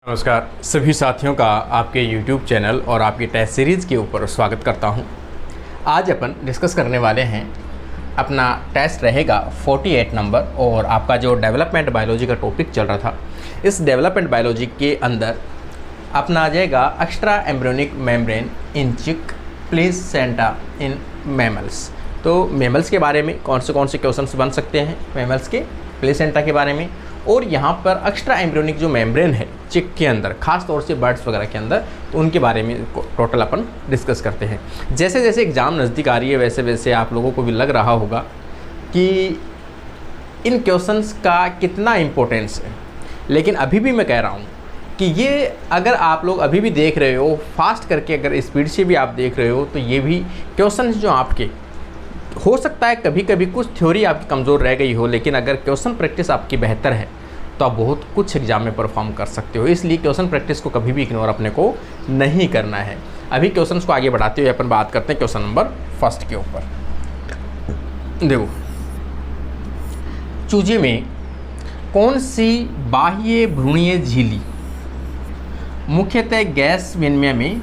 नमस्कार सभी साथियों का आपके YouTube चैनल और आपकी टेस्ट सीरीज़ के ऊपर स्वागत करता हूं। आज अपन डिस्कस करने वाले हैं, अपना टेस्ट रहेगा 48 नंबर और आपका जो डेवलपमेंट बायोलॉजी का टॉपिक चल रहा था, इस डेवलपमेंट बायोलॉजी के अंदर अपना आ जाएगा एक्स्ट्रा एम्ब्रियोनिक मेम्ब्रेन इन चिक प्लेसेंटा इन मैमल्स। तो मैमल्स के बारे में कौन से क्वेश्चंस बन सकते हैं, मैमल्स के प्लेसेंटा के बारे में, और यहाँ पर एक्स्ट्रा एम्ब्रियोनिक जो मेम्ब्रेन है चिक के अंदर, खास तौर से बर्ड्स वगैरह के अंदर, तो उनके बारे में टोटल अपन डिस्कस करते हैं। जैसे जैसे एग्ज़ाम नज़दीक आ रही है वैसे वैसे आप लोगों को भी लग रहा होगा कि इन क्वेश्चंस का कितना इम्पोर्टेंस है, लेकिन अभी भी मैं कह रहा हूँ कि ये अगर आप लोग अभी भी देख रहे हो, फास्ट करके अगर स्पीड से भी आप देख रहे हो, तो ये भी क्वेश्चंस जो आपके हो सकता है कभी कभी कुछ थ्योरी आपकी कमज़ोर रह गई हो, लेकिन अगर क्वेश्चन प्रैक्टिस आपकी बेहतर है तो आप बहुत कुछ एग्जाम में परफॉर्म कर सकते हो। इसलिए क्वेश्चन प्रैक्टिस को कभी भी इग्नोर अपने को नहीं करना है। अभी क्वेश्चंस को आगे बढ़ाते हुए अपन बात करते हैं क्वेश्चन नंबर फर्स्ट के ऊपर। देखो, चूजे में कौन सी बाह्य भ्रूणीय झिल्ली मुख्यतः गैस विनिमय में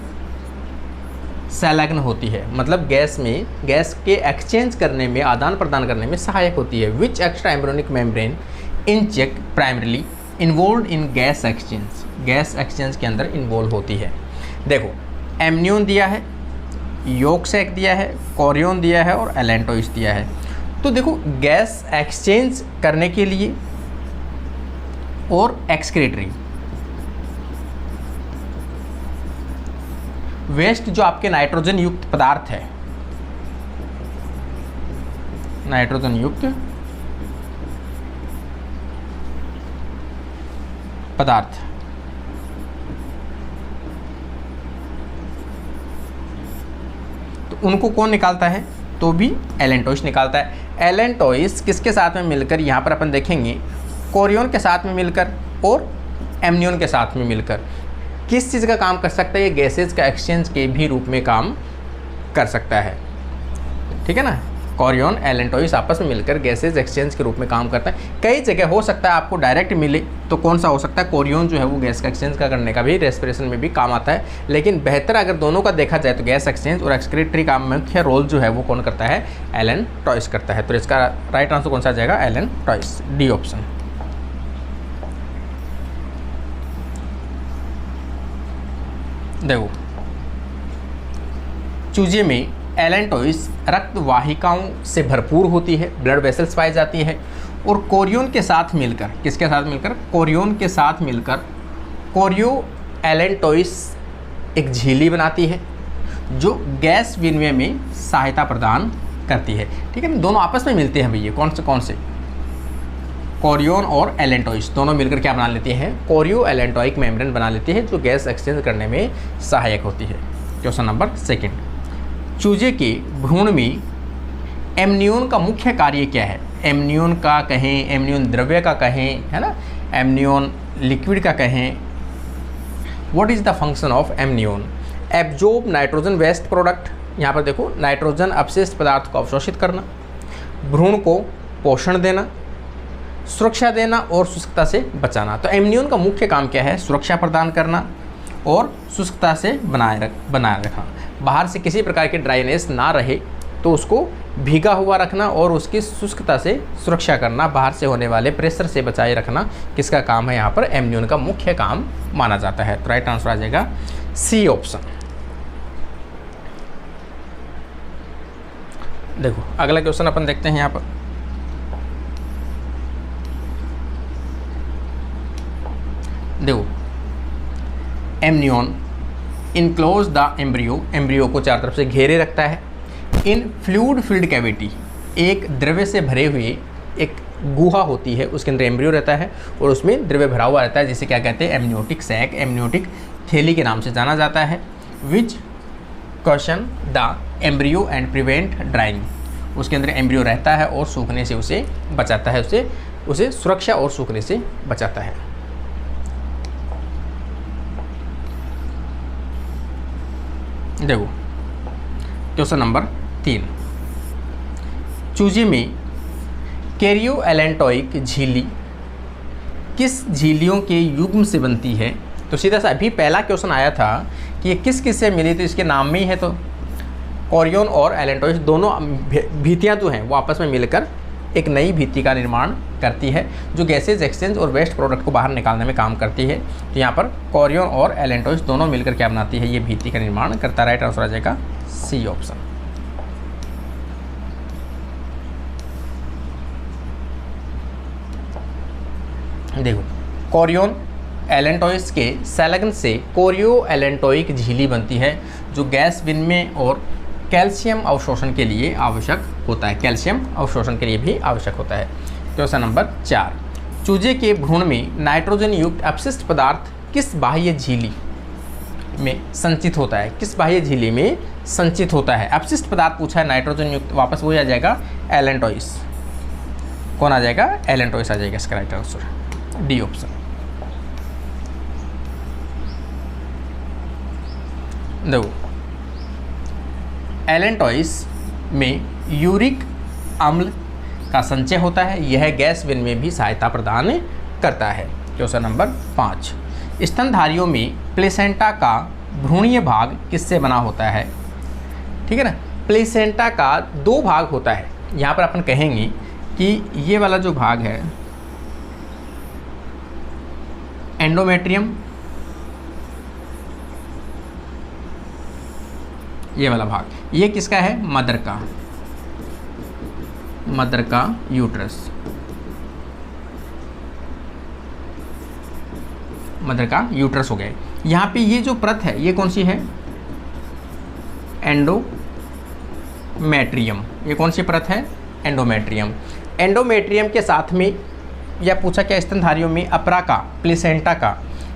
संलग्न होती है, मतलब गैस के एक्सचेंज करने में, आदान प्रदान करने में सहायक होती है। विच एक्स्ट्रा एम्ब्रियोनिक मेम्ब्रेन इन चिक primarily involve in gas exchange के अंदर इन्वॉल्व होती है। देखो, एमनियोन दिया है, योक सैक दिया है, कोरियोन दिया है और एलेंटोइस दिया है। तो देखो, गैस एक्सचेंज करने के लिए और एक्सक्रीटरी वेस्ट जो आपके नाइट्रोजन युक्त पदार्थ है, नाइट्रोजन युक्त पदार्थ, तो उनको कौन निकालता है? तो भी एलेंटोइस निकालता है। एलेंटोइस किसके साथ में मिलकर, यहाँ पर अपन देखेंगे कोरियोन के साथ में मिलकर और एमनियोन के साथ में मिलकर किस चीज़ का काम कर सकता है? ये गैसेज का एक्सचेंज के भी रूप में काम कर सकता है। ठीक है ना, कोरियोन एलेंटोइस आपस में मिलकर गैसेज एक्सचेंज के रूप में काम करता है। कई जगह हो सकता है आपको डायरेक्ट मिले, तो कौन सा हो सकता है? कोरियोन जो है वो गैस का एक्सचेंज का करने का भी, रेस्पिरेशन में भी काम आता है। लेकिन बेहतर अगर दोनों का देखा जाए तो गैस एक्सचेंज और एक्सक्रीटरी का मुख्य रोल जो है वो कौन करता है? एलेंटोइस करता है। तो इसका राइट आंसर कौन सा आ जाएगा? Allantois, D option. देखो, चूजे में एलेंटोइस रक्त वाहिकाओं से भरपूर होती है, ब्लड वेसल्स पाई जाती है, और कोरियोन के साथ मिलकर, किसके साथ मिलकर? कोरियोन के साथ मिलकर कोरियो एलेंटोइस एक झिल्ली बनाती है जो गैस विनिमय में सहायता प्रदान करती है। ठीक है ना, दोनों आपस में मिलते हैं भैया। कौन से? कोरियोन और एलेंटोइस दोनों मिलकर क्या बना लेती हैं? कोरियो एलेंटोइक मेम्ब्रेन बना लेती है जो गैस एक्सचेंज करने में सहायक होती है। क्वेश्चन नंबर सेकंड, चूजे के भ्रूण में एमनियोन का मुख्य कार्य क्या है? एमनियोन का कहें, एमनियोन द्रव्य का कहें, है ना, एमनियोन लिक्विड का कहें। What is the function of amnion? Absorb nitrogen waste product, यहाँ पर देखो, नाइट्रोजन अपशिष्ट पदार्थ को अवशोषित करना, भ्रूण को पोषण देना, सुरक्षा देना और शुष्कता से बचाना। तो एमनियोन का मुख्य काम क्या है? सुरक्षा प्रदान करना और शुष्कता से बनाए रखना। बाहर से किसी प्रकार की ड्राइनेस ना रहे तो उसको भीगा हुआ रखना और उसकी शुष्कता से सुरक्षा करना, बाहर से होने वाले प्रेशर से बचाए रखना, किसका काम है? यहाँ पर एमनियोन का मुख्य काम माना जाता है। तो राइट आंसर आ जाएगा सी ऑप्शन। देखो, अगला क्वेश्चन अपन देखते हैं यहाँ पर। देखो, एमनियोन इनक्लोज द एम्ब्रियो को चारों तरफ से घेरे रखता है। इन फ्लूइड फिल्ड कैविटी, एक द्रव्य से भरे हुए एक गुहा होती है, उसके अंदर एम्ब्रियो रहता है और उसमें द्रव्य भरा हुआ रहता है, जिसे क्या कहते हैं? एमनियोटिक सैक, एमनियोटिक थैली के नाम से जाना जाता है। Which question the embryo and prevent drying, उसके अंदर एम्ब्रियो रहता है और सूखने से उसे बचाता है, उसे सुरक्षा और सूखने से बचाता है। देखो, क्वेश्चन नंबर 3, चूजे में कैरियो एलेंटोइक झिल्ली किस झिल्लियों के युग्म से बनती है? तो सीधा सा अभी पहला क्वेश्चन आया था कि ये किस किस से मिली, तो इसके नाम में ही है। तो कोरियन और एलेंटोइस दोनों भित्तियाँ जो हैं वो आपस में मिलकर एक नई भित्ति का निर्माण करती है, जो गैसेज एक्सचेंज और वेस्ट प्रोडक्ट को बाहर निकालने में काम करती है। तो यहाँ पर कोरियन और एलेंटोइस दोनों मिलकर क्या बनाती है, ये भित्ति का निर्माण करता। राइट आंसर आ जाएगा सी ऑप्शन। देखो, कोरियन एलेंटोइस के संलग्न से कोरियो एलेंटोइक झिल्ली बनती है, जो गैस विनिमय और कैल्शियम अवशोषण के लिए आवश्यक होता है। कैल्शियम अवशोषण के लिए भी आवश्यक होता है। क्वेश्चन नंबर 4, चूजे के भ्रूण में नाइट्रोजन युक्त अपशिष्ट पदार्थ किस बाह्य झिल्ली में संचित होता है? किस बाह्य झिल्ली में संचित होता है? अपशिष्ट पदार्थ पूछा है नाइट्रोजन युक्त, वापस वही आ जाएगा एलेंटोइस। कौन आ जाएगा? एलेंटोइस आ जाएगा इसका राइट आंसर, डी ऑप्शन। देखो, एलेंटोइस में यूरिक अम्ल का संचय होता है, यह गैस विनिमय में भी सहायता प्रदान करता है। क्वेश्चन नंबर 5, स्तनधारियों में प्लेसेंटा का भ्रूणीय भाग किससे बना होता है? ठीक है ना, प्लेसेंटा का 2 भाग होता है। यहाँ पर अपन कहेंगे कि ये वाला जो भाग है एंडोमेट्रियम, ये वाला भाग, ये किसका है? मदर का, मदर का यूट्रस, मदर का यूट्रस हो गया। यहाँ पे ये जो परत है ये कौन सी है? एंडोमेट्रियम। ये कौन सी परत है? एंडोमेट्रियम। एंडोमेट्रियम के साथ में या पूछा क्या स्तनधारियों में अपरा का, प्लेसेंटा का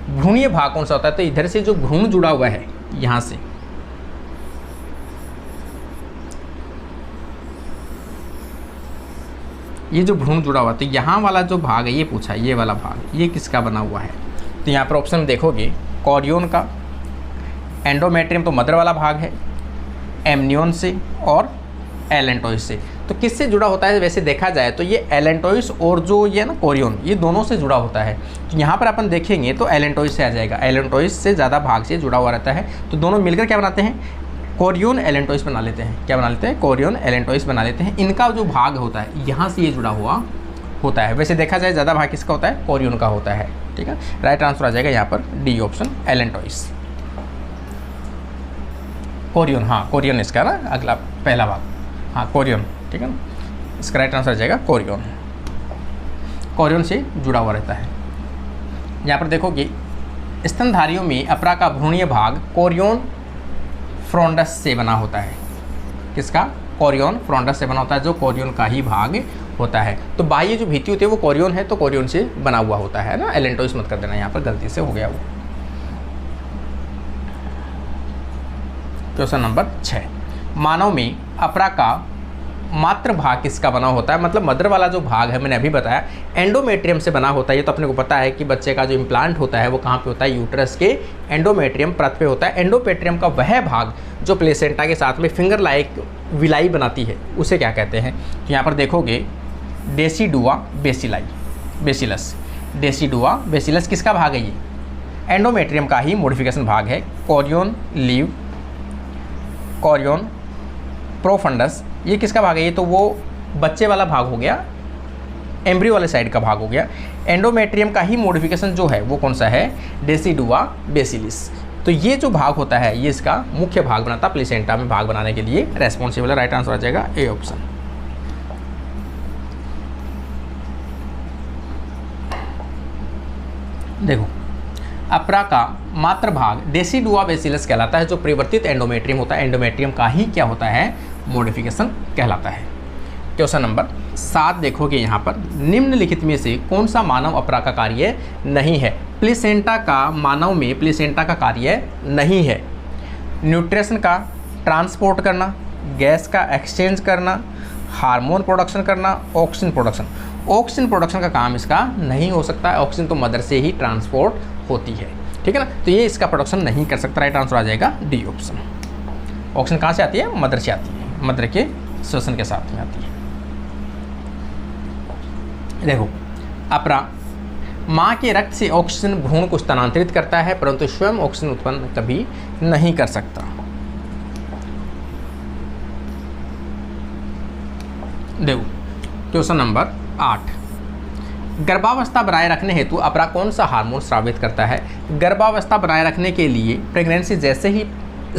भ्रूणीय भाग कौन सा होता है? तो इधर से जो भ्रूण जुड़ा हुआ है, यहाँ से ये जो भ्रूण जुड़ा हुआ, तो यहाँ वाला जो भाग है ये पूछा, ये वाला भाग, ये किसका बना हुआ है? तो यहाँ पर ऑप्शन देखोगे कोरियन का, एंडोमेट्रियम तो मदर वाला भाग है, एमनियन से और एलेंटोइस से। तो किससे जुड़ा होता है? वैसे देखा जाए तो ये एलेंटोइस और जो ये ना कोरियन, ये दोनों से जुड़ा होता है। तो यहाँ पर अपन देखेंगे तो एलेंटोइस से आ जाएगा, एलेंटोइस से ज़्यादा भाग से जुड़ा हुआ रहता है। तो दोनों मिलकर क्या बनाते हैं? कोरियन एलेंटोइस बना लेते हैं। क्या बना लेते हैं? कोरियन एलेंटोइस बना लेते हैं। इनका जो भाग होता है यहाँ से ये जुड़ा हुआ होता है। वैसे देखा जाए ज़्यादा भाग किसका होता है? कोरियन का होता है। ठीक है, राइट आंसर आ जाएगा यहाँ पर डी ऑप्शन, एलेंटोइस। कोरियन, हाँ कोरियन इसका ना अगला पहला भाग, हाँ कोरियन। ठीक है ना, इसका राइट आंसर आ जाएगा कोरियन। कोरियन से जुड़ा हुआ रहता है। यहाँ पर देखोगे स्तनधारियों में अपरा का भ्रूणीय भाग कोरियन फ्रोंडस से बना होता है। किसका? कोरियन फ्रोंडस से बना होता है, जो कोरियन का ही भाग होता है। तो बाह्य जो भित्ति होती है वो कोरियन है, तो कोरियन से बना हुआ होता है ना, एलेंटोइस मत कर देना, यहाँ पर गलती से हो गया वो। क्वेश्चन नंबर 6, मानव में अपरा का मात्र भाग किसका बना होता है? मतलब मदर वाला जो भाग है मैंने अभी बताया एंडोमेट्रियम से बना होता है। ये तो अपने को पता है कि बच्चे का जो इम्प्लांट होता है वो कहाँ पे होता है? यूट्रस के एंडोमेट्रियम परत पे होता है। एंडोमेट्रियम का वह भाग जो प्लेसेंटा के साथ में फिंगर लाइक विलाई बनाती है, उसे क्या कहते हैं? तो यहाँ पर देखोगे डेसिडुआ बेसिलस। डेसिडुआ बेसिलस किसका भाग है? ये एंडोमेट्रियम का ही मॉडिफिकेशन भाग है। कोरियन लीव, कोरियन प्रोफंडस, ये किसका भाग है? ये तो वो बच्चे वाला भाग हो गया, एम्ब्रियो वाले साइड का भाग हो गया। एंडोमेट्रियम का ही मॉडिफिकेशन जो है वो कौन सा है? डेसिडुआ बेसिलिस। तो ये जो भाग होता है ये इसका मुख्य भाग बनाता, प्लेसेंटा में भाग बनाने के लिए रेस्पॉन्सिबल है। राइट आंसर आ जाएगा ए ऑप्शन। देखो, अपरा का मात्र भाग डेसिडुआ बेसिलस कहलाता है, जो परिवर्तित एंडोमेट्रियम होता है। एंडोमेट्रियम का ही क्या होता है? मॉडिफिकेशन कहलाता है। क्वेश्चन नंबर 7 देखोगे यहाँ पर, निम्नलिखित में से कौन सा मानव अपरा का कार्य नहीं है? प्लेसेंटा का मानव में प्लेसेंटा का कार्य नहीं है। न्यूट्रिशन का ट्रांसपोर्ट करना, गैस का एक्सचेंज करना, हार्मोन प्रोडक्शन करना, ऑक्सीजन प्रोडक्शन। ऑक्सीजन प्रोडक्शन का काम इसका नहीं हो सकता है, ऑक्सीजन तो मदर से ही ट्रांसपोर्ट होती है। ठीक है ना, तो ये इसका प्रोडक्शन नहीं कर सकता। राइट आंसर आ जाएगा डी ऑप्शन। ऑक्सीजन कहाँ से आती है? मदर से आती है, मदर के श्वसन के साथ में आती है। देखो, अपरा माँ के रक्त से ऑक्सीजन भ्रूण को स्थानांतरित करता है, परंतु स्वयं ऑक्सीजन उत्पन्न कभी नहीं कर सकता। देखो क्वेश्चन नंबर 8, गर्भावस्था बनाए रखने हेतु अपरा कौन सा हार्मोन स्रावित करता है? गर्भावस्था बनाए रखने के लिए प्रेगनेंसी जैसे ही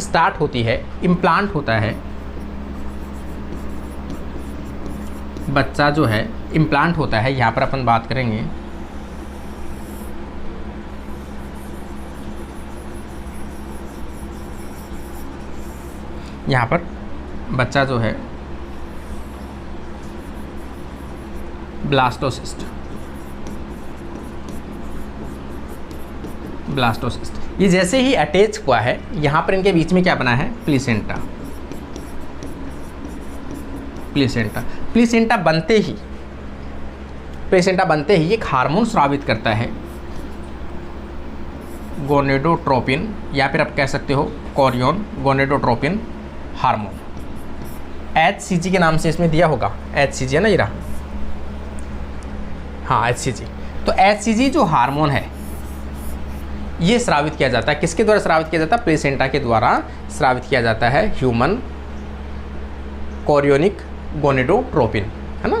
स्टार्ट होती है, इम्प्लांट होता है, बच्चा जो है इम्प्लांट होता है, यहाँ पर अपन बात करेंगे यहाँ पर बच्चा जो है ब्लास्टोसिस्ट, ये जैसे ही अटैच हुआ है, यहाँ पर इनके बीच में क्या बना है? प्लेसेंटा। प्लेसेंटा बनते ही एक हार्मोन स्रावित करता है, गोनेडोट्रोपिन, या फिर आप कह सकते हो कोरियन गोनेडोट्रोपिन हार्मोन। HCG के नाम से इसमें दिया होगा, HCG है ना, ये रहा, हाँ HCG। तो HCG जो हार्मोन है ये स्रावित किया जाता है, किसके द्वारा स्रावित किया जाता है? प्लेसेंटा के द्वारा स्रावित किया जाता है, ह्यूमन कोरियोनिक गोनेडोट्रोपिन, है ना,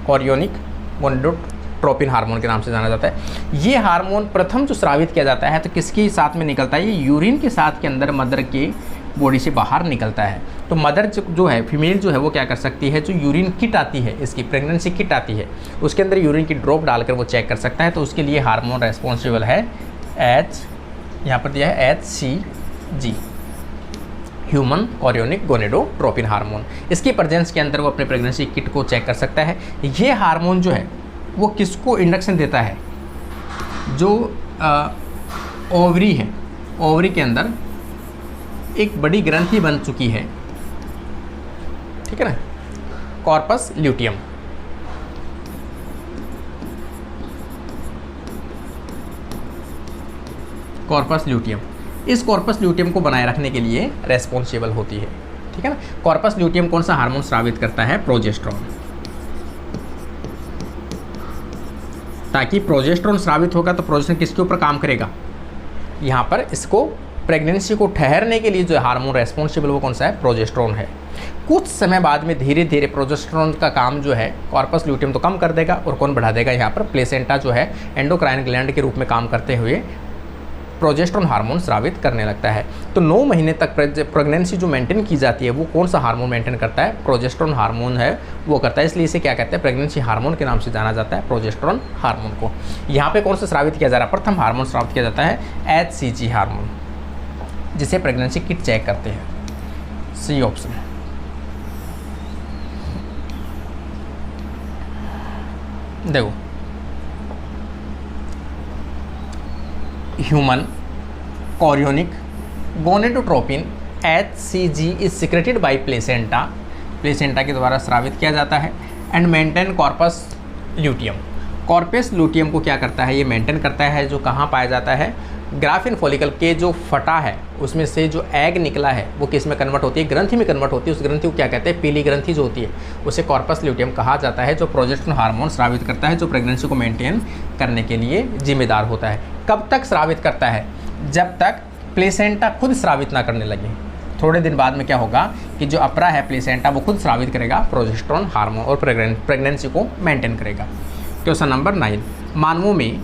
कोरियोनिक गोनेडोट्रोपिन हार्मोन के नाम से जाना जाता है। ये हार्मोन प्रथम जो स्रावित किया जाता है तो किसके साथ में निकलता है? ये यूरिन के साथ के अंदर मदर के बॉडी से बाहर निकलता है। तो मदर जो है, फीमेल जो है, वो क्या कर सकती है? जो यूरिन किट आती है, इसकी प्रेगनेंसी किट आती है, उसके अंदर यूरिन की ड्रॉप डालकर वो चेक कर सकता है। तो उसके लिए हार्मोन रेस्पॉन्सिबल है यहाँ पर दिया है HCG, human chorionic gonadotropin hormone. इसकी प्रेजेंस के अंदर वो अपने प्रेगनेंसी किट को चेक कर सकता है। ये हार्मोन जो है वो किसको इंडक्शन देता है? जो ओवरी है, ओवरी के अंदर एक बड़ी ग्रंथि बन चुकी है, ठीक है ना, कॉर्पस ल्यूटियम। कॉर्पस ल्यूटियम, इस कॉर्पस ल्यूटियम को बनाए रखने के लिए रेस्पॉन्सिबल होती है, ठीक है ना। कॉर्पस ल्यूटियम कौन सा हार्मोन स्रावित करता है? प्रोजेस्टेरोन। ताकि प्रोजेस्टेरोन स्रावित होगा तो प्रोजेस्टेरोन किसके ऊपर काम करेगा? यहाँ पर इसको प्रेगनेंसी को ठहरने के लिए जो हार्मोन रेस्पॉन्सिबल वो कौन सा है? प्रोजेस्टेरोन है। कुछ समय बाद में धीरे धीरे प्रोजेस्टेरोन का काम जो है कॉर्पस ल्यूटियम तो कम कर देगा, और कौन बढ़ा देगा? यहाँ पर प्लेसेंटा जो है एंडोक्राइन ग्लैंड के रूप में काम करते हुए प्रोजेस्टेरोन हार्मोन स्रावित करने लगता है। तो 9 महीने तक प्रेगनेंसी जो मेंटेन की जाती है वो कौन सा हार्मोन मेंटेन करता है? प्रोजेस्टेरोन हार्मोन है वो करता है। इसलिए इसे क्या कहते हैं? प्रेगनेंसी हार्मोन के नाम से जाना जाता है, प्रोजेस्टेरोन हार्मोन को। यहाँ पे कौन सा स्रावित किया जा रहा है? प्रथम हार्मोन स्रावित किया जाता है HCG हार्मोन, जिसे प्रेगनेंसी किट चेक करते हैं, सी ऑप्शन। देखो human chorionic gonadotropin HCG is secreted by placenta, placenta के द्वारा स्रावित किया जाता है, and maintain corpus luteum. Corpus luteum को क्या करता है? ये मेंटेन करता है, जो कहाँ पाया जाता है? ग्राफिन फॉलिकल के जो फटा है उसमें से जो एग निकला है वो किस में कन्वर्ट होती है? ग्रंथि में कन्वर्ट होती है। उस ग्रंथि को क्या कहते हैं? पीली ग्रंथि जो होती है उसे कॉर्पस ल्यूटियम कहा जाता है, जो प्रोजेस्टेरोन हार्मोन स्रावित करता है, जो प्रेगनेंसी को मेंटेन करने के लिए जिम्मेदार होता है। कब तक स्रावित करता है? जब तक प्लेसेंटा खुद स्रावित ना करने लगे। थोड़े दिन बाद में क्या होगा कि जो अपरा है प्लेसेंटा वो खुद स्रावित करेगा प्रोजेस्टेरोन हार्मोन और प्रेगनेंसी को मेंटेन करेगा। क्वेश्चन नंबर 9, मानवों में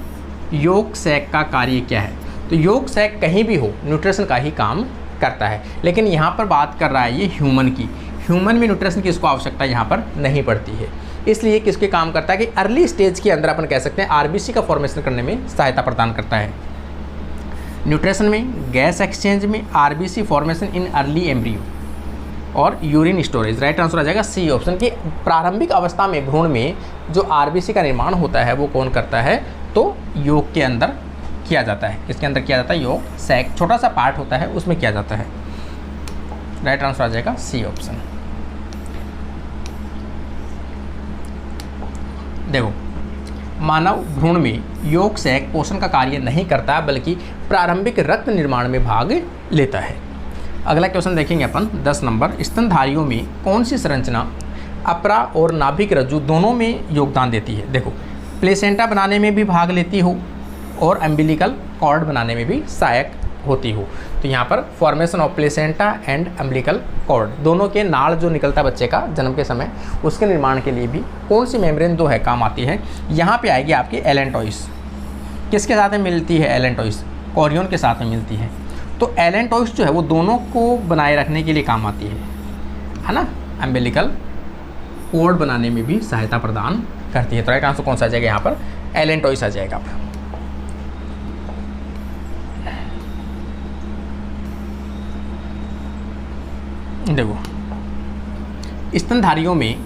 योग सैक का कार्य क्या है? तो योग सैक कहीं भी हो न्यूट्रिशन का ही काम करता है, लेकिन यहाँ पर बात कर रहा है ये ह्यूमन की। ह्यूमन में न्यूट्रिशन की इसको आवश्यकता यहाँ पर नहीं पड़ती है, इसलिए किसके काम करता है कि अर्ली स्टेज के अंदर अपन कह सकते हैं RBC का फॉर्मेशन करने में सहायता प्रदान करता है। न्यूट्रिशन में, गैस एक्सचेंज में, RBC formation in early embryo और यूरिन स्टोरेज। राइट आंसर आ जाएगा सी ऑप्शन की। प्रारंभिक अवस्था में भ्रूण में जो RBC का निर्माण होता है वो कौन करता है? तो योग के अंदर किया जाता है। इसके अंदर किया जाता है योग सैक, छोटा सा पार्ट होता है उसमें किया जाता है। राइट आंसर आ जाएगा सी ऑप्शन। देखो मानव भ्रूण में योग सैक पोषण का कार्य नहीं करता बल्कि प्रारंभिक रक्त निर्माण में भाग लेता है। अगला क्वेश्चन देखेंगे अपन 10 नंबर, स्तनधारियों में कौन सी संरचना अपरा और नाभिक रज्जु दोनों में योगदान देती है? देखो प्लेसेंटा बनाने में भी भाग लेती हो और अम्बिलिकल कॉर्ड बनाने में भी सहायक होती हो। तो यहाँ पर formation of placenta and umbilical cord, दोनों के नाड़ जो निकलता है बच्चे का जन्म के समय, उसके निर्माण के लिए भी कौन सी मेम्ब्रेन जो है काम आती है। यहाँ पे आएगी आपकी एलेंटोइस। किसके साथ में मिलती है एलेंटोइस? कोरियन के साथ में मिलती है। तो एलेंटोइस जो है वो दोनों को बनाए रखने के लिए काम आती है ना। अम्बिलिकल कॉर्ड बनाने में भी सहायता प्रदान करती है। तो राइट आंसर कौन सा आ जाएगा यहाँ पर? एलेंटोइस आ जाएगा। देखो, स्तनधारियों में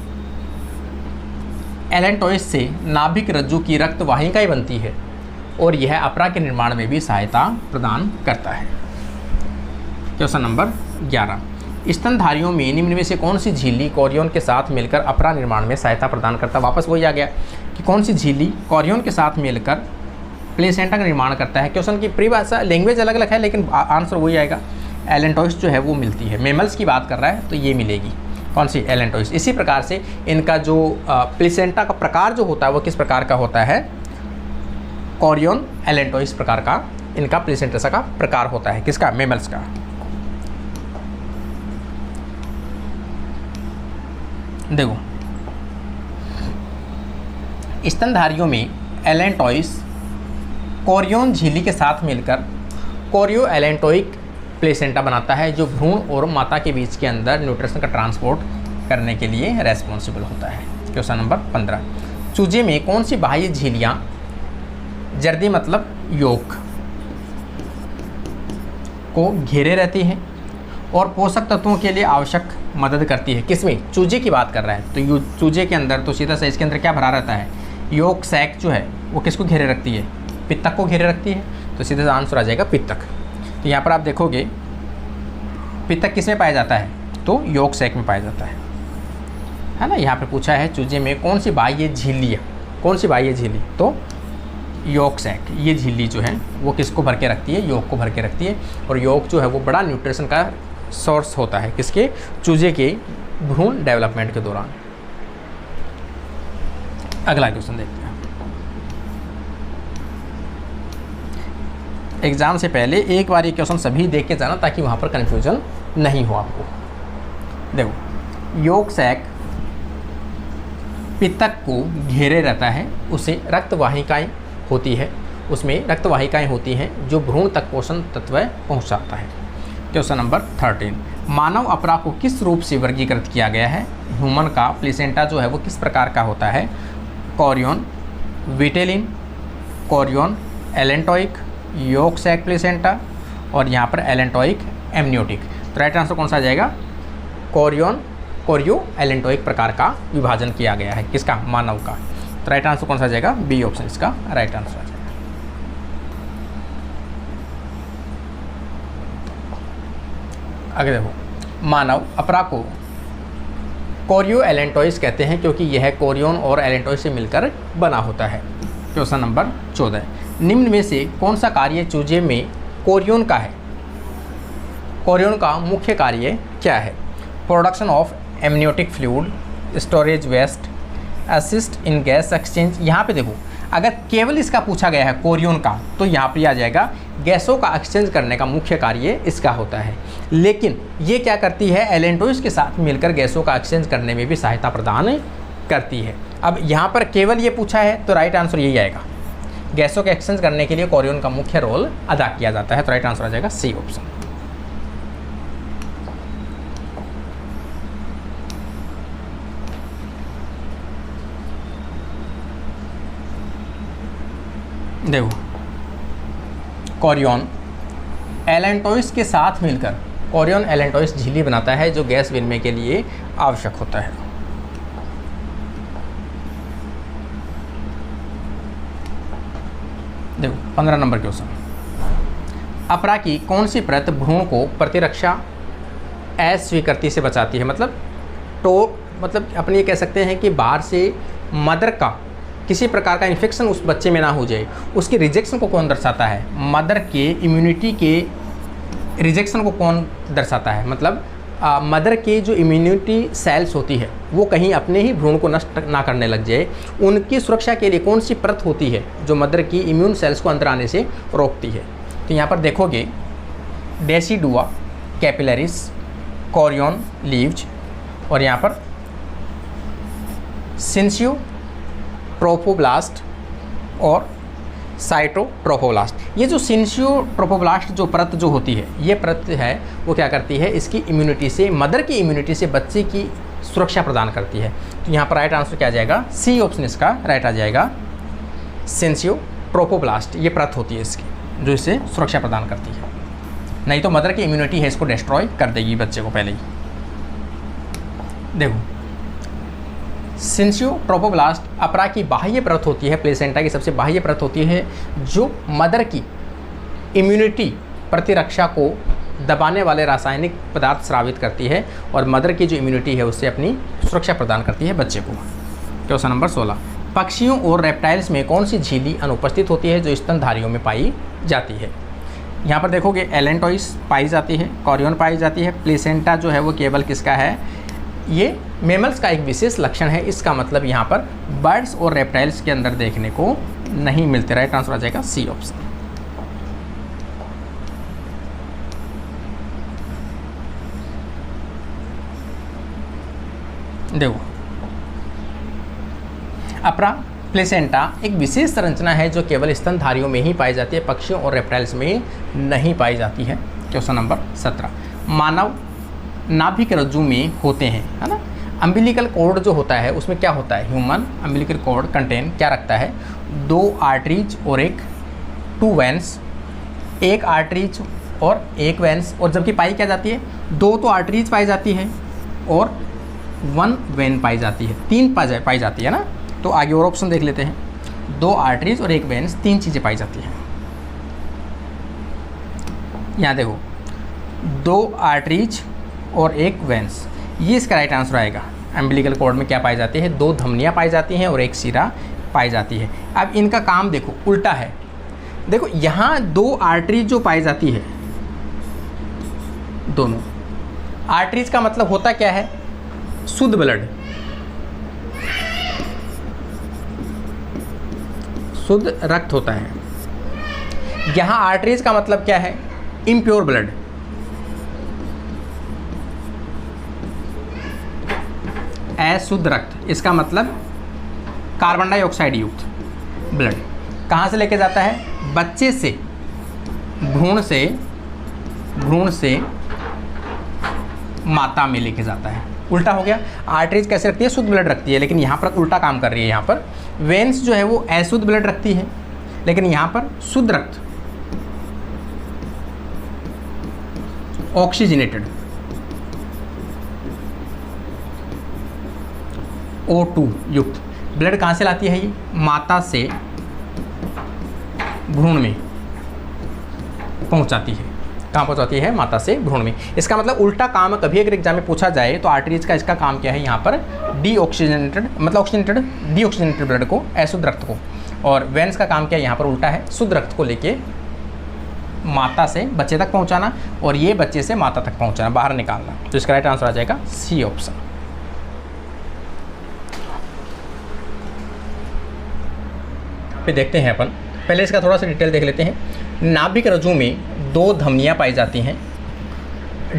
एलेंटोइस से नाभिक रज्जु की रक्त वाहिकाएं बनती है और यह अपरा के निर्माण में भी सहायता प्रदान करता है। क्वेश्चन नंबर 11, स्तनधारियों में निम्न में से कौन सी झिल्ली कोरियन के साथ मिलकर अपरा निर्माण में सहायता प्रदान करता है? वापस वही आ गया कि कौन सी झिल्ली कोरियन के साथ मिलकर प्लेसेंटा का निर्माण करता है। क्वेश्चन की परिभाषा लैंग्वेज अलग अलग है लेकिन आंसर वही आएगा। एलेंटोइस जो है वो मिलती है। मेमल्स की बात कर रहा है तो ये मिलेगी। कौन सी? एलेंटोइस। इसी प्रकार से इनका जो प्लेसेंटा का प्रकार जो होता है वो किस प्रकार का होता है? कोरियन एलेंटोइस प्रकार का इनका प्लेसेंटा का प्रकार होता है। किसका? मेमल्स का। देखो, स्तनधारियों में एलेंटोइस कोरियन झिल्ली के साथ मिलकर कोरियो एलेंटोइक प्लेसेंटा बनाता है जो भ्रूण और माता के बीच के अंदर न्यूट्रिशन का ट्रांसपोर्ट करने के लिए रेस्पॉन्सिबल होता है। क्वेश्चन नंबर 15, चूजे में कौन सी बाह्य झिल्लियाँ जर्दी मतलब योक को घेरे रहती हैं और पोषक तत्वों के लिए आवश्यक मदद करती है? किसमें? चूजे की बात कर रहा है तो चूजे के अंदर तो सीधा सा इसके अंदर क्या भरा रहता है? योक सैक जो है वो किसको घेरे रखती है? पित्तक को घेरे रखती है। तो सीधा सा आंसर आ जाएगा पित्तक। तो यहाँ पर आप देखोगे पित्तक किस में पाया जाता है? तो योक सैक में पाया जाता है ना। यहाँ पे पूछा है चूजे में कौन सी बाह्य झिल्ली, कौन सी बाह्य झिल्ली? तो योक सैक। ये झिल्ली जो है वो किसको भर के रखती है? योक को भर के रखती है। और योक जो है वो बड़ा न्यूट्रिशन का सोर्स होता है किसके? चूजे के भ्रूण डेवलपमेंट के दौरान। अगला क्वेश्चन देखते हैं। एग्जाम से पहले एक बार ये क्वेश्चन सभी देख के जाना ताकि वहाँ पर कन्फ्यूजन नहीं हो आपको। देखो, योक सैक पित्तक को घेरे रहता है, उसे रक्त वाहिकाएँ होती है, उसमें रक्त वाहिकाएँ होती हैं जो भ्रूण तक पोषण तत्व पहुँचाता है। क्वेश्चन नंबर 13, मानव अपरा को किस रूप से वर्गीकृत किया गया है? ह्यूमन का प्लेसेंटा जो है वो किस प्रकार का होता है? Chorion vitelline, chorion allantoic, yolk sac placenta और यहाँ पर एलेंटोइक एमनियोटिक। तो राइट आंसर कौन सा आ जाएगा? कोरियो एलेंटोइक प्रकार का विभाजन किया गया है। किसका? मानव का। तो राइट आंसर कौन सा आ जाएगा? बी ऑप्शन इसका राइट आंसर आ जाएगा। आगे देखो, मानव अपरा को कोरियो एलेंटोइस कहते हैं क्योंकि यह कोरियन और एलेंटोइस से मिलकर बना होता है। क्वेश्चन नंबर 14, निम्न में से कौन सा कार्य चूजे में कोरियन का है? कोरियन का मुख्य कार्य क्या है? Production of amniotic fluid, storage waste, assist in gas exchange. यहाँ पे देखो, अगर केवल इसका पूछा गया है कोरियन का तो यहाँ पर आ जाएगा गैसों का एक्सचेंज करने का मुख्य कार्य इसका होता है। लेकिन ये क्या करती है? एलेंटोइस के साथ मिलकर गैसों का एक्सचेंज करने में भी सहायता प्रदान करती है। अब यहाँ पर केवल ये पूछा है तो राइट आंसर यही आएगा। गैसों के एक्सचेंज करने के लिए कोरियन का मुख्य रोल अदा किया जाता है। तो राइट आंसर आ जाएगा सी ऑप्शन। देखो, कोरियन एलेंटोइस के साथ मिलकर कोरियन एलेंटोइस झिल्ली बनाता है जो गैस विनिमय के लिए आवश्यक होता है। देखो 15 नंबर क्वेश्चन, अपरा की कौन सी परत भ्रूण को प्रतिरक्षा अस्वीकृति से बचाती है? मतलब अपने ये कह सकते हैं कि बाहर से मदर का किसी प्रकार का इन्फेक्शन उस बच्चे में ना हो जाए, उसकी रिजेक्शन को कौन दर्शाता है? मदर के इम्यूनिटी के रिजेक्शन को कौन दर्शाता है? मतलब मदर की जो इम्यूनिटी सेल्स होती है वो कहीं अपने ही भ्रूण को नष्ट ना करने लग जाए, उनकी सुरक्षा के लिए कौन सी परत होती है जो मदर की इम्यून सेल्स को अंदर आने से रोकती है? तो यहाँ पर देखोगे डेसिडुआ, कैपिलरिस, कोरियन लीव्स और यहाँ पर सिंसियो ट्रोफोब्लास्ट और साइटोट्रोफोब्लास्ट। ये जो सिंसियोट्रोफोब्लास्ट जो परत जो होती है, ये परत है वो क्या करती है, इसकी इम्यूनिटी से, मदर की इम्यूनिटी से बच्चे की सुरक्षा प्रदान करती है। तो यहाँ पर राइट आंसर क्या आ जाएगा? सी ऑप्शन इसका राइट आ जाएगा, सिंसियोट्रोफोब्लास्ट। ये परत होती है इसकी जो इसे सुरक्षा प्रदान करती है, नहीं तो मदर की इम्यूनिटी है इसको डिस्ट्रॉय कर देगी बच्चे को पहले ही। देखो सिंसियोट्रोफोब्लास्ट अपरा की बाह्य परत होती है, प्लेसेंटा की सबसे बाह्य परत होती है जो मदर की इम्यूनिटी प्रतिरक्षा को दबाने वाले रासायनिक पदार्थ स्रावित करती है और मदर की जो इम्यूनिटी है उससे अपनी सुरक्षा प्रदान करती है बच्चे को। क्वेश्चन नंबर 16, पक्षियों और रेप्टाइल्स में कौन सी झिल्ली अनुपस्थित होती है जो स्तनधारियों में पाई जाती है? यहाँ पर देखोगे एलेंटोइस पाई जाती है, कोरियन पाई जाती है, प्लेसेंटा जो है वो केवल किसका है, ये मेमल्स का एक विशेष लक्षण है। इसका मतलब यहाँ पर बर्ड्स और रेप्टाइल्स के अंदर देखने को नहीं मिलते। राइट आंसर आ जाएगा सी ऑप्शन। देखो अपरा प्लेसेंटा एक विशेष संरचना है जो केवल स्तनधारियों में ही पाई जाती है, पक्षियों और रेप्टाइल्स में नहीं पाई जाती है। क्वेश्चन नंबर 17, मानव नाभिक रज्जु में होते हैं, है ना। अम्बिलिकल कॉर्ड जो होता है उसमें क्या होता है, ह्यूमन अम्बिलिकल कॉर्ड कंटेन क्या रखता है, 2 आर्टरीज और 2 वेन्स, 1 आर्टरीज और 1 वेन्स, और जबकि पाई क्या जाती है, 2 तो आर्टरीज पाई जाती है और 1 वेन पाई जाती है, 3 पाई जाती है ना। तो आगे और ऑप्शन देख लेते हैं, 2 आर्टरीज और 1 वेन्स, 3 चीज़ें पाई जाती हैं। यहाँ देखो 2 आर्टरीज और 1 वेन्स, ये इसका राइट आंसर आएगा। अम्बिलिकल कॉर्ड में क्या पाई जाती है, 2 धमनियाँ पाई जाती हैं और 1 सिरा पाई जाती है। अब इनका काम देखो उल्टा है। देखो यहाँ 2 आर्टरीज जो पाई जाती है, दोनों आर्टरीज का मतलब होता क्या है, शुद्ध ब्लड, शुद्ध रक्त होता है। यहाँ आर्टरीज का मतलब क्या है, इम्प्योर ब्लड। अशुद्ध रक्त, इसका मतलब कार्बन डाइऑक्साइड युक्त ब्लड। कहाँ से लेके जाता है, बच्चे से, भ्रूण से माता में लेके जाता है। उल्टा हो गया, आर्टरीज कैसे रखती है, शुद्ध ब्लड रखती है, लेकिन यहाँ पर उल्टा काम कर रही है। यहाँ पर वेन्स जो है वो अशुद्ध ब्लड रखती है, लेकिन यहाँ पर शुद्ध रक्त ऑक्सीजनेटेड O2 युक्त ब्लड कहाँ से लाती है, ये माता से भ्रूण में पहुँचाती है। कहाँ पहुँचाती है, माता से भ्रूण में। इसका मतलब उल्टा काम, कभी अगर एग्जाम में पूछा जाए तो आर्टरीज का इसका काम क्या है, यहाँ पर डीऑक्सीजनेटेड, मतलब ऑक्सीजनेटेड डीऑक्सीजनेटेड ब्लड को, अशुद्ध रक्त को, और वेन्स का काम क्या है, यहाँ पर उल्टा है, शुद्ध रक्त को लेके माता से बच्चे तक पहुँचाना और ये बच्चे से माता तक पहुँचाना, बाहर निकालना। तो इसका राइट आंसर आ जाएगा सी ऑप्शन। फिर देखते हैं अपन, पहले इसका थोड़ा सा डिटेल देख लेते हैं। नाभिक रज्जु में 2 धमनियाँ पाई जाती हैं,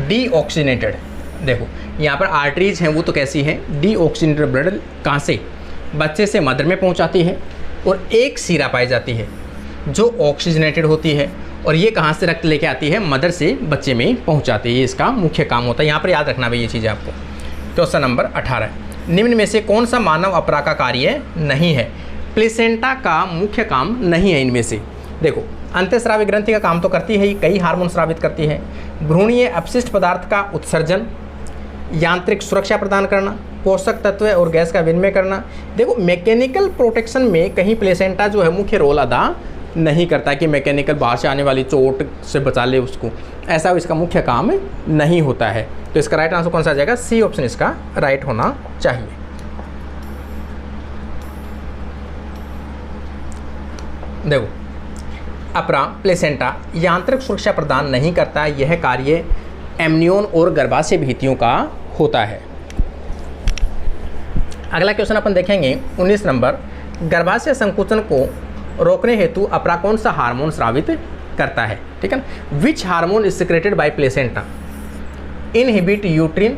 डीऑक्सीजनेटेड। देखो यहाँ पर आर्टरीज हैं वो तो कैसी है, डीऑक्सीजनेटेड ब्लड कहाँ से, बच्चे से मदर में पहुँचाती है, और 1 सिरा पाई जाती है जो ऑक्सीजनेटेड होती है, और ये कहाँ से रक्त लेके आती है, मदर से बच्चे में पहुँचाती है। ये इसका मुख्य काम होता है। यहाँ पर याद रखना भाई ये चीज़ आपको। क्वेश्चन नंबर 18, निम्न में से कौन सा मानव अपरा का कार्य नहीं है, प्लेसेंटा का मुख्य काम नहीं है इनमें से। देखो अंतःस्रावी ग्रंथि का काम तो करती है, कई हार्मोन स्रावित करती है, भ्रूणीय अपशिष्ट पदार्थ का उत्सर्जन, यांत्रिक सुरक्षा प्रदान करना, पोषक तत्व और गैस का विनिमय करना। देखो मैकेनिकल प्रोटेक्शन में कहीं प्लेसेंटा जो है मुख्य रोल अदा नहीं करता कि मैकेनिकल बाहर से आने वाली चोट से बचा ले उसको, ऐसा इसका मुख्य काम नहीं होता है। तो इसका राइट आंसर कौन सा आ जाएगा, सी ऑप्शन इसका राइट होना चाहिए। देखो अपरा प्लेसेंटा यांत्रिक सुरक्षा प्रदान नहीं करता, यह कार्य एमनियोन और गर्भाशय भित्तियों का होता है। अगला क्वेश्चन अपन देखेंगे 19 नंबर, गर्भाशय संकुचन को रोकने हेतु अपरा कौन सा हार्मोन स्रावित करता है, ठीक है ना। Which hormone is secreted by placenta inhibit uterine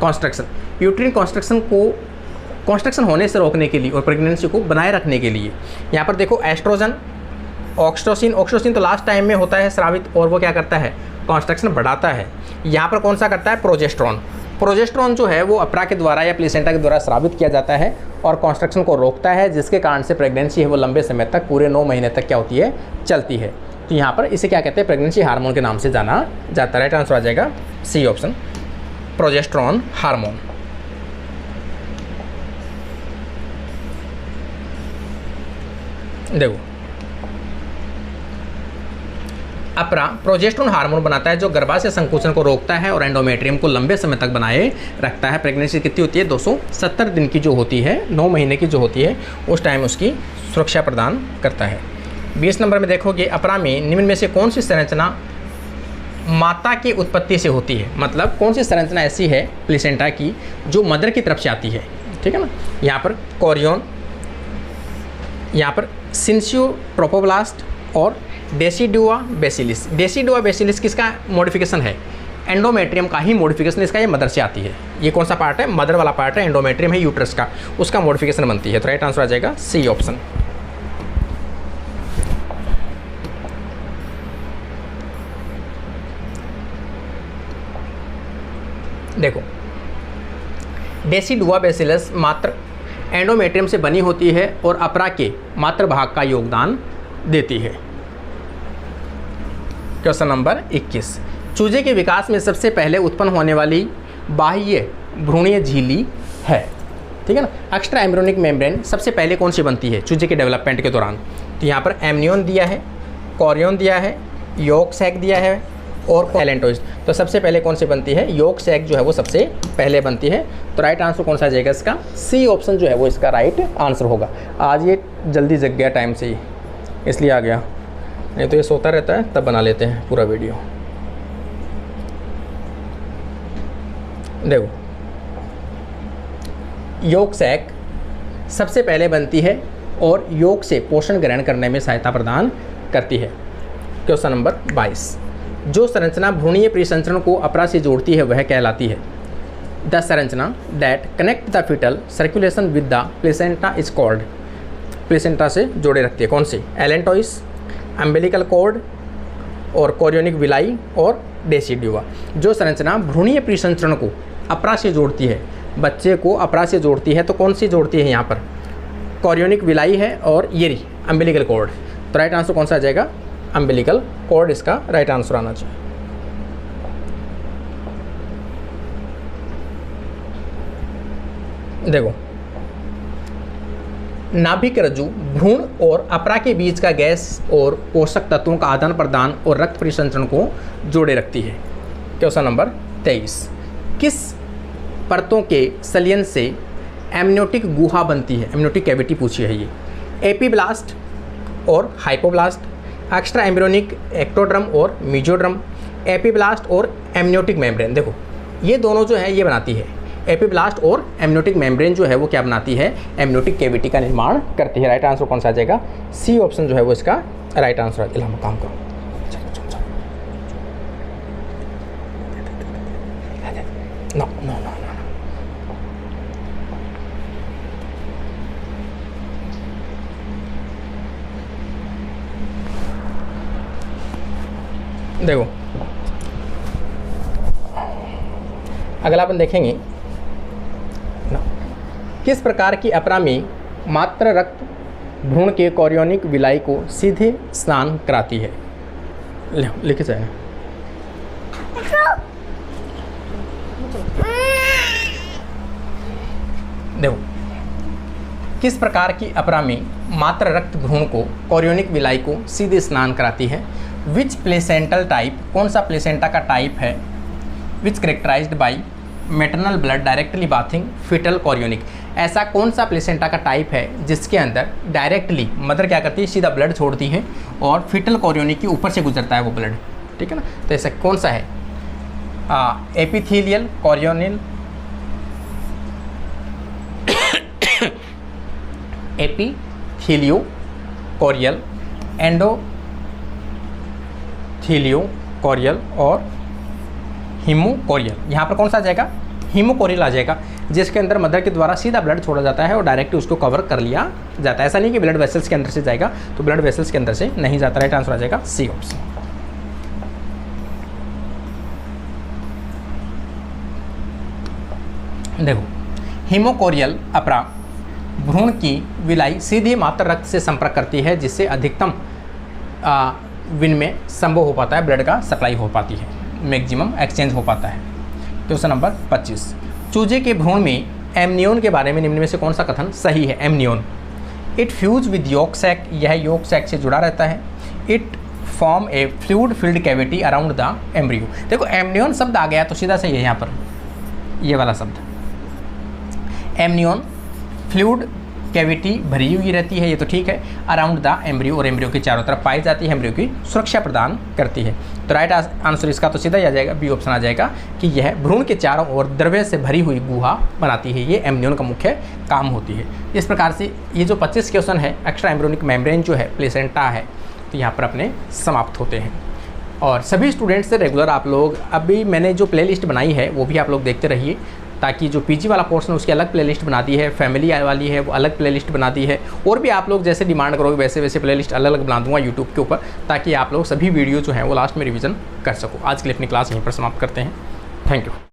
construction, uterine construction होने से रोकने के लिए और प्रेगनेंसी को बनाए रखने के लिए। यहाँ पर देखो एस्ट्रोजन, ऑक्सीटोसिन तो लास्ट टाइम में होता है स्रावित और वो क्या करता है, कॉन्स्ट्रक्शन बढ़ाता है। यहाँ पर कौन सा करता है, प्रोजेस्टेरोन जो है वो अपरा के द्वारा या प्लेसेंटा के द्वारा स्रावित किया जाता है और कॉन्स्ट्रक्शन को रोकता है, जिसके कारण से प्रेगनेंसी है वो लंबे समय तक, पूरे 9 महीने तक क्या होती है, चलती है। तो यहाँ पर इसे क्या कहते हैं, प्रेगनेंसी हार्मोन के नाम से जाना जाता है। राइट आंसर आ जाएगा सी ऑप्शन, प्रोजेस्टेरोन हार्मोन। देखो अपरा प्रोजेस्टेरोन हार्मोन बनाता है जो गर्भाशय संकुचन को रोकता है और एंडोमेट्रियम को लंबे समय तक बनाए रखता है। प्रेगनेंसी कितनी होती है, 270 दिन की जो होती है, 9 महीने की जो होती है, उस टाइम उसकी सुरक्षा प्रदान करता है। 20 नंबर में देखोगे अपरा में निम्न में से कौन सी संरचना माता की उत्पत्ति से होती है, मतलब कौन सी संरचना ऐसी है प्लेसेंटा की जो मदर की तरफ से आती है, ठीक है ना। यहाँ पर कोरियन, यहाँ पर सिंसियो ट्रोपोब्लास्ट और डेसिडुआ बेसिलिस। डेसिडुआ बेसिलिस किसका मॉडिफिकेशन है, एंडोमेट्रियम का ही मॉडिफिकेशन, इसका ये मदर से आती है। ये कौन सा पार्ट है, मदर वाला पार्ट है, एंडोमेट्रियम है यूट्रस का, उसका मॉडिफिकेशन बनती है। तो राइट आंसर आ जाएगा सी ऑप्शन। देखो डेसिडुआ बेसिलस मात्र एंडोमेट्रियम से बनी होती है और अपरा के मात्र भाग का योगदान देती है। क्वेश्चन नंबर 21, चूजे के विकास में सबसे पहले उत्पन्न होने वाली बाह्य भ्रूणीय झिल्ली है, ठीक है ना। एक्स्ट्रा एम्ब्रियोनिक मेम्ब्रेन सबसे पहले कौन सी बनती है चूजे के डेवलपमेंट के दौरान, तो यहाँ पर एमनियोन दिया है, कोरियन दिया है, योक सैक दिया है और एलेंटोइड। तो सबसे पहले कौन सी बनती है, योक सैक जो है वो सबसे पहले बनती है। तो राइट आंसर कौन सा आ जाएगा इसका, सी ऑप्शन जो है वो इसका राइट आंसर होगा। आज ये जल्दी जग गया टाइम से ही, इसलिए आ गया, नहीं तो ये सोता रहता है तब बना लेते हैं पूरा वीडियो। देखो योक सैक सबसे पहले बनती है और योक से पोषण ग्रहण करने में सहायता प्रदान करती है। क्वेश्चन नंबर 22, जो संरचना भ्रूणीय परिसंचरण को अपरा से जोड़ती है वह कहलाती है। द संरचना that connect the fetal circulation with the placenta is called, placenta से जोड़े रखती है कौन सी, एलेंटोइस, अम्बिलिकल कॉर्ड और कोरियोनिक विलाई और डेसिडुआ। जो संरचना भ्रूणीय परिसंचरण को अपरा से जोड़ती है, बच्चे को अपरा से जोड़ती है, तो कौन सी जोड़ती है यहाँ पर, कोरियोनिक विलाई है और ये रही अम्बिलिकल कॉर्ड। तो राइट आंसर कौन सा आ जाएगा, अम्बिलिकल कॉर्ड इसका राइट आंसर आना चाहिए। देखो नाभिक रज्जु भ्रूण और अपरा के बीच का गैस और पोषक तत्वों का आदान प्रदान और रक्त परिसंचरण को जोड़े रखती है। क्वेश्चन नंबर 23, किस परतों के सलियन से एमनियोटिक गुहा बनती है, एमनियोटिक कैविटी पूछी है ये, एपीब्लास्ट और हाइपोब्लास्ट, एक्स्ट्रा एम्ब्रियोनिक एक्टोड्रम और मीजोड्रम, एपीब्लास्ट और एमनियोटिक मेम्ब्रेन। देखो ये दोनों जो है ये बनाती है, एपीब्लास्ट और एमनियोटिक मेम्ब्रेन जो है वो क्या बनाती है, एमनियोटिक कैविटी का निर्माण करती है। राइट आंसर कौन सा आ जाएगा, सी ऑप्शन जो है वो इसका राइट आंसर आ जाएगा। हम काम करो, नो नो नो नो, देखो अगला अपन देखेंगे किस प्रकार की अपरा में मात्र रक्त भ्रूण के कोरियोनिक विलाई को सीधे स्नान कराती है, लिखे जाए। देखो किस प्रकार की अपरा में मात्र रक्त भ्रूण को कोरियोनिक विलाई को सीधे स्नान कराती है। विच प्लेसेंटल टाइप, कौन सा प्लेसेंटा का टाइप है, which characterised by maternal blood directly bathing foetal chorionic. ऐसा कौन सा प्लेसेंटा का टाइप है जिसके अंदर डायरेक्टली मदर क्या करती है, सीधा ब्लड छोड़ती है और फीटल कोरियोनिक के ऊपर से गुजरता है वो ब्लड, ठीक है ना। तो ऐसा कौन सा है, एपिथेलियल, कोरियोनिल, एपिथेलियो कोरियल, एंडोथेलियो कोरियल और हीमोकोरियल। यहाँ पर कौन सा आ जाएगा? हीमोकोरियल आ जाएगा, जिसके अंदर मदर के द्वारा सीधा ब्लड छोड़ा जाता है और डायरेक्ट उसको कवर कर लिया जाता है। ऐसा नहीं कि ब्लड वेसल्स के अंदर से जाएगा, तो ब्लड वेसल्स के अंदर से नहीं जाता। राइट आंसर आ जाएगा सी ऑप्शन। देखो, हीमोकोरियल अपरा भ्रूण की विलाई सीधे मात्र रक्त से संपर्क करती है, जिससे अधिकतम विन में संभव हो पाता है, ब्लड का सप्लाई हो पाती है, मैक्सिमम एक्सचेंज हो पाता है। क्वेश्चन नंबर 25, चूजे के भ्रूण में एमनियोन के बारे में निम्न में से कौन सा कथन सही है? Amnion, it fuse with yolk sac, यह योक सैक से जुड़ा रहता है। It form a fluid filled cavity around the embryo. देखो, एमनियोन शब्द आ गया तो सीधा सही है यहाँ पर, ये वाला शब्द एमनियोन, फ्लूइड कैविटी भरी हुई रहती है, ये तो ठीक है। अराउंड द एम्ब्रियो, और एम्ब्रियो के चारों तरफ पाई जाती है, एम्ब्रियो की सुरक्षा प्रदान करती है। तो राइट आंसर इसका तो सीधा ही आ जाएगा, बी ऑप्शन आ जाएगा कि यह भ्रूण के चारों ओर द्रव्य से भरी हुई गुहा बनाती है, ये एमनियोन का मुख्य काम होती है। इस प्रकार से ये जो 25 क्वेश्चन है, एक्स्ट्रा एम्ब्रियोनिक मेम्ब्रेन जो है, प्लेसेंटा है, तो यहाँ पर अपने समाप्त होते हैं। और सभी स्टूडेंट्स से रेगुलर आप लोग, अभी मैंने जो प्लेलिस्ट बनाई है वो भी आप लोग देखते रहिए, ताकि जो पीजी वाला पोर्शन है उसकी अलग प्लेलिस्ट बना दी है, फैमिली वाली है वो अलग प्लेलिस्ट बना दी है, और भी आप लोग जैसे डिमांड करोगे वैसे वैसे प्लेलिस्ट अलग अलग बना दूंगा यूट्यूब के ऊपर, ताकि आप लोग सभी वीडियो जो हैं वो लास्ट में रिवीजन कर सको। आज के लिए अपनी क्लास यहीं पर समाप्त करते हैं। Thank you.